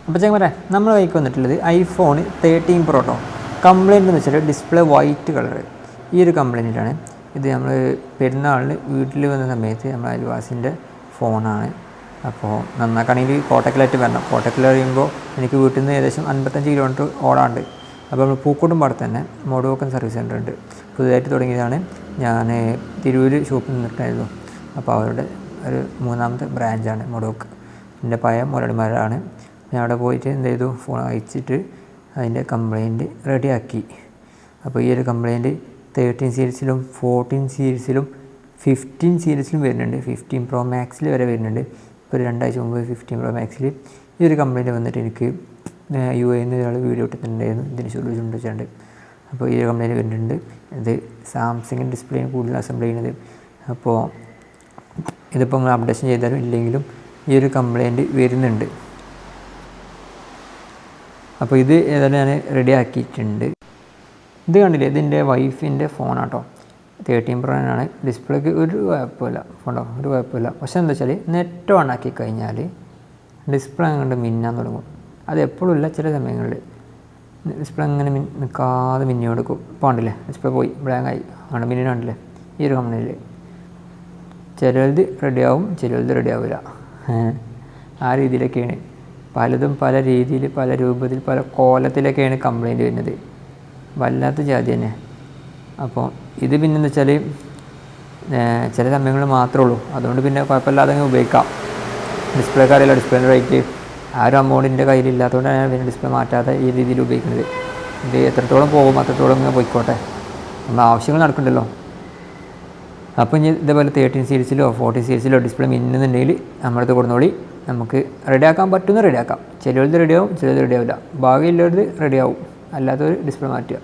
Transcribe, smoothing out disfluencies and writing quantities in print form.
അപ്പോൾ ഞാൻ പറയാം, നമ്മൾ കൈക്ക് വന്നിട്ടുള്ളത് iPhone 13 Pro കേട്ടോ. കംപ്ലയിൻ്റ് എന്ന് വെച്ചാൽ ഡിസ്പ്ലേ വൈറ്റ് കളർ. ഈ ഒരു കംപ്ലയിൻറ്റാണ്. ഇത് നമ്മൾ പെരുന്നാളിന് വീട്ടിൽ വന്ന സമയത്ത് നമ്മൾ അയൽവാസിൻ്റെ ഫോണാണ്. അപ്പോൾ നന്നാക്കണമെങ്കിൽ കോട്ടക്കലായിട്ട് വരണം. കോട്ടക്കൽ കഴിയുമ്പോൾ എനിക്ക് വീട്ടിൽ നിന്ന് ഏകദേശം 55 കിലോമീറ്റർ ഓടാണ്ട്. അപ്പോൾ നമ്മൾ പൂക്കോട്ടും പാടത്ത് തന്നെ മോഡോക്കൻ സർവീസ് സെൻ്റർ ഉണ്ട്. പുതുതായിട്ട് തുടങ്ങിയതാണ്. ഞാൻ തിരൂർ ഷോപ്പിൽ നിന്നിട്ടായിരുന്നു. അപ്പോൾ അവരുടെ ഒരു 3ാമത്തെ ബ്രാഞ്ചാണ് മോഡോക്ക്. എൻ്റെ പഴയ മുരളിമാരാണ്. ഞാൻ അവിടെ പോയിട്ട് എന്ത് ചെയ്തു, ഫോൺ അയച്ചിട്ട് അതിൻ്റെ കംപ്ലയിൻറ്റ് റെഡിയാക്കി. അപ്പോൾ ഈ ഒരു കംപ്ലയിൻറ്റ് 13 സീരീസിലും 14 സീരീസിലും 15 സീരീസിലും വരുന്നുണ്ട്. 15 Pro Maxൽ വരെ വരുന്നുണ്ട്. ഇപ്പോൾ 2 ആഴ്ച മുമ്പ് 15 Pro Maxൽ ഈ ഒരു കംപ്ലയിൻറ്റ് വന്നിട്ട് എനിക്ക് UAE നിന്ന് ഒരാൾ വീഡിയോ ഇട്ടിട്ടുണ്ടായിരുന്നു, ഇതിന് സൊല്യൂഷൻ വെച്ചിട്ടുണ്ട്. അപ്പോൾ ഈ ഒരു കംപ്ലയിൻറ്റ് വരുന്നുണ്ട്. ഇത് സാംസങ്ങിൻ്റെ ഡിസ്പ്ലേയാണ് കൂടുതൽ അസംബിൾ ചെയ്യുന്നത്. അപ്പോൾ ഇതിപ്പോൾ നിങ്ങൾ അപ്ഡേഷൻ ചെയ്താലും ഇല്ലെങ്കിലും ഈ ഒരു കംപ്ലയിൻറ്റ് വരുന്നുണ്ട്. അപ്പോൾ ഇത് ഏതായാലും ഞാൻ റെഡി ആക്കിയിട്ടുണ്ട്. ഇത് കണ്ടില്ലേ, ഇതിൻ്റെ വൈഫിൻ്റെ ഫോണാട്ടോ. 13 Pro ആണ്. ഡിസ്പ്ലേക്ക് ഒരു കുഴപ്പമില്ല, ഫോട്ടോ ഒരു കുഴപ്പമില്ല. പക്ഷേ എന്താ വെച്ചാൽ നെറ്റ് ഓൺ ആക്കി കഴിഞ്ഞാൽ ഡിസ്പ്ലേ അങ്ങോട്ട് മിന്നാൻ തുടങ്ങും. അത് എപ്പോഴും ഇല്ല, ചില സമയങ്ങളിൽ ഡിസ്പ്ലേ അങ്ങനെ നിൽക്കാതെ മിന്നി കൊടുക്കും. ഇപ്പോൾ കണ്ടില്ലേ, ഡിസ്പ്ലേ പോയി ബ്ലാങ്കായി അങ്ങനെ മിന്നിന് കണ്ടില്ലേ. ഈ ഒരു കമ്പനിയിൽ ചിലത് റെഡിയാവും, ചിലത് റെഡിയാവില്ല. ആ രീതിയിലൊക്കെയാണ്. പലതും പല രീതിയിൽ, പല രൂപത്തിൽ, പല കോലത്തിലൊക്കെയാണ് കംപ്ലയിൻറ്റ് വരുന്നത്. വല്ലാത്ത ജാതി തന്നെ. അപ്പോൾ ഇത് പിന്നെന്ന് വെച്ചാൽ ചില സമയങ്ങളിൽ മാത്രമേ ഉള്ളൂ. അതുകൊണ്ട് പിന്നെ കുഴപ്പമില്ലാതെ ഉപയോഗിക്കാം. ഡിസ്പ്ലേക്ക് അറിയില്ല, ഡിസ്പ്ലേൻ്റെ റേറ്റ് ആ ഒരു അമൗണ്ടിൻ്റെ കയ്യിലില്ലാത്തതുകൊണ്ടാണ് ഞാൻ പിന്നെ ഡിസ്പ്ലേ മാറ്റാതെ ഈ രീതിയിൽ ഉപയോഗിക്കുന്നത്. ഇത് എത്രത്തോളം പോകും അത്രത്തോളം ഇങ്ങനെ പോയിക്കോട്ടെ, നമ്മൾ ആവശ്യങ്ങൾ നടക്കണ്ടല്ലോ. അപ്പോൾ ഇനി ഇതേപോലെ 13 സീരീസിലോ 14 സീരീസിലോ ഡിസ്പ്ലേ മിന്നുന്നുണ്ടെങ്കിൽ നമ്മളത് കൊടുന്നോളി. നമുക്ക് റെഡിയാക്കാൻ പറ്റുന്ന റെഡിയാക്കാം. ചിലത് റെഡിയാവും, ചിലത് റെഡിയാവില്ല. ഭാഗമില്ലാത്തത് റെഡിയാവും, അല്ലാത്തവർ ഡിസ്പ്ലേ മാറ്റുക.